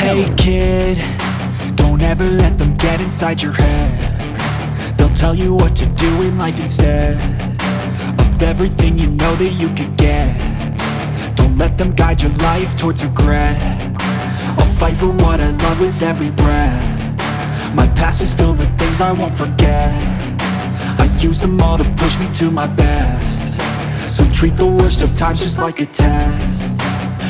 Hey kid, don't ever let them get inside your head. They'll tell you what to do in life instead of everything you know that you could get. Don't let them guide your life towards regret. I'll fight for what I love with every breath. My past is filled with things I won't forget. I use them all to push me to my best. So treat the worst of times just like a test.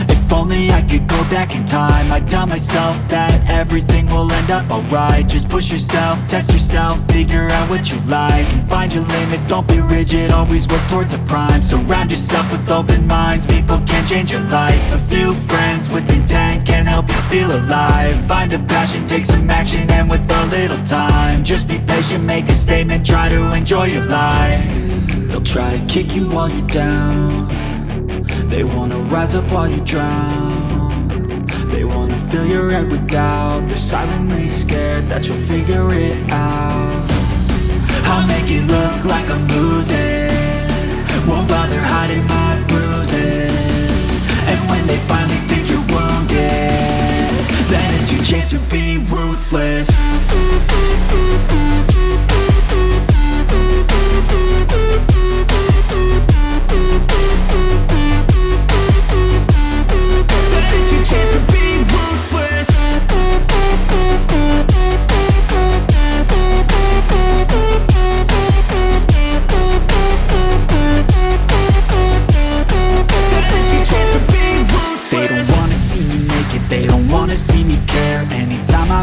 If only I could go back in time, I'd tell myself that everything will end up alright. Just push yourself, test yourself, figure out what you like, and find your limits, don't be rigid, always work towards a prime. Surround yourself with open minds, people can change your life. A few friends with intent can help you feel alive. Find a passion, take some action, and with a little time, just be patient, make a statement, try to enjoy your life. They'll try to kick you while you're down. They wanna rise up while you drown. They wanna fill your head with doubt. They're silently scared that you'll figure it out. I'll make it look like I'm losing, won't bother hiding my bruises. And when they finally think you're wounded, then it's your chance to be ruthless.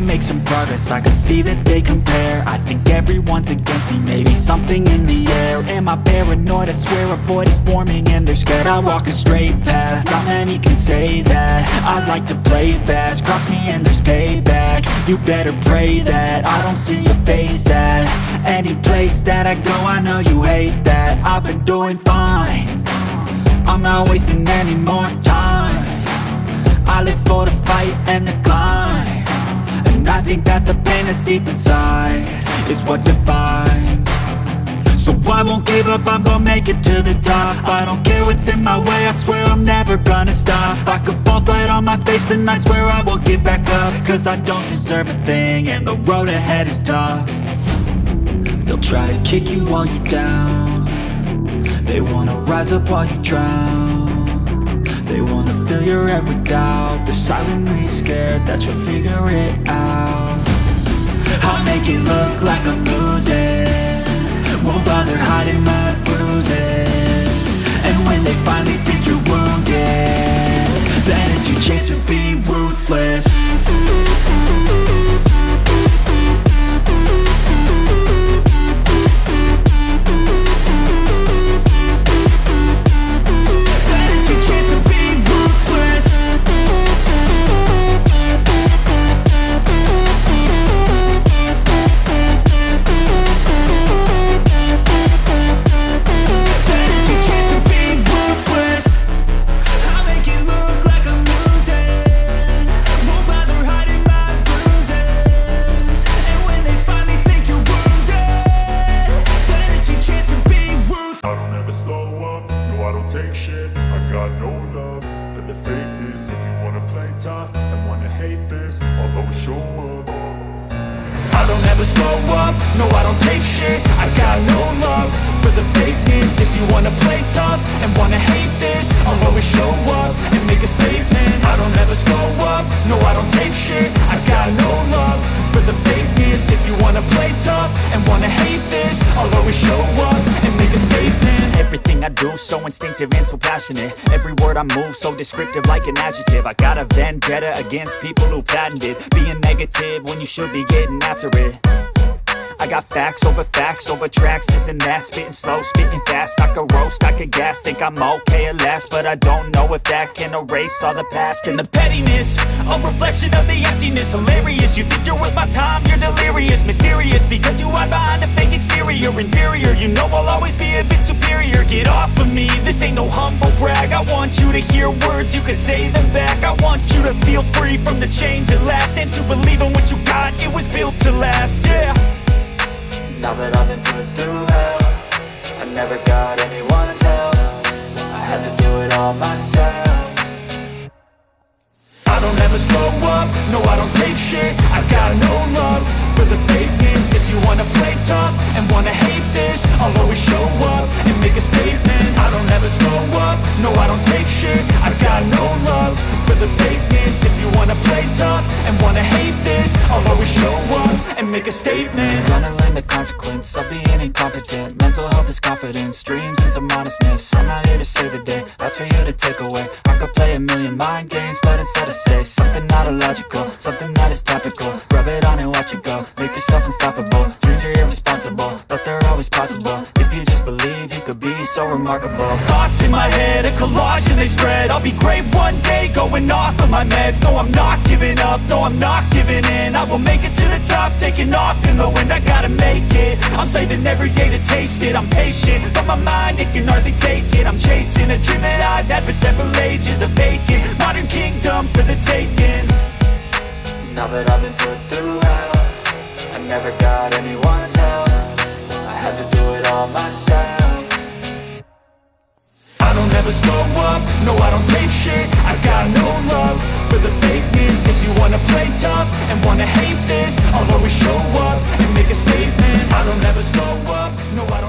Make some progress, I can see that they compare. I think everyone's against me, maybe something in the air. Am I paranoid? I swear a void is forming and they're scared. I walk a straight path, not many can say that. I like to play fast, cross me and there's payback. You better pray that I don't see your face at any place that I go. I know you hate that. I've been doing fine, I'm not wasting any more time. I live for the fight and the climb. I think that the pain that's deep inside is what defines. So I won't give up, I'm gonna make it to the top. I don't care what's in my way, I swear I'm never gonna stop. I could fall flat on my face and I swear I will get back up. Cause I don't deserve a thing and the road ahead is tough. They'll try to kick you while you're down. They wanna rise up while you drown. They wanna fill your head with doubt. They're silently scared that you'll figure it out. I'll make it look like I'm losing, won't bother hiding my bruises. And when they finally think you're wounded, then it's your chance to be ruthless. So instinctive and so passionate. Every word I move so descriptive like an adjective. I got a vendetta against people who patented being negative when you should be getting after it. I got facts over tracks, this and that. Spitting slow, spitting fast, I could roast, I could gas. Think I'm okay at last, but I don't know if that can erase all the past. And the pettiness, a reflection of the emptiness. Hilarious, you think you're worth my time, you're delirious. Mysterious, because you hide behind a fake exterior. Inferior, you know I'll always be a bit superior. Get off of me, this ain't no humble brag. I want you to hear words, you can say them back. I want you to feel free from the chains at last, and to believe in what you got, it was built to last, yeah. Now that I've been put through hell, I never got anyone's help. I had to do it all myself. I don't ever slow up, no I don't take shit. I got no love for the fakeness. If you wanna play tough and wanna hate this, I'll always show up and make a statement. I don't ever slow up, no I don't take shit. I got no love for the fakeness. If you wanna play tough and wanna hate this, I'll always show up and make a statement. Gonna learn the consequence of being incompetent. Mental health is confidence, dreams and some honestness. I'm not here to save the day, that's for you to take away. I could play a million mind games, but instead I say something not illogical, something that is topical. Rub it on and watch it go, make yourself unstoppable. Dreams are irresponsible, but they're always possible. If you just believe, you could be so remarkable. Thoughts in my head, a collage and they spread. I'll be great one day, going off of my meds. No, I'm not giving up, no, I'm not giving in. I will make it to the top, taking off in the wind. I gotta make it, I'm saving every day to taste it. I'm patient, but my mind, it can hardly take it. I'm chasing a dream that I've had for several ages. A vacant, modern kingdom for the taking. Now that I've been put through hell, I never got anyone's help. I had to do it all myself. I don't ever slow up, no I don't take shit. I got no love for the fakeness. If you wanna play tough and wanna hate this, I'll always show up and make a statement. I don't ever slow up, no I don't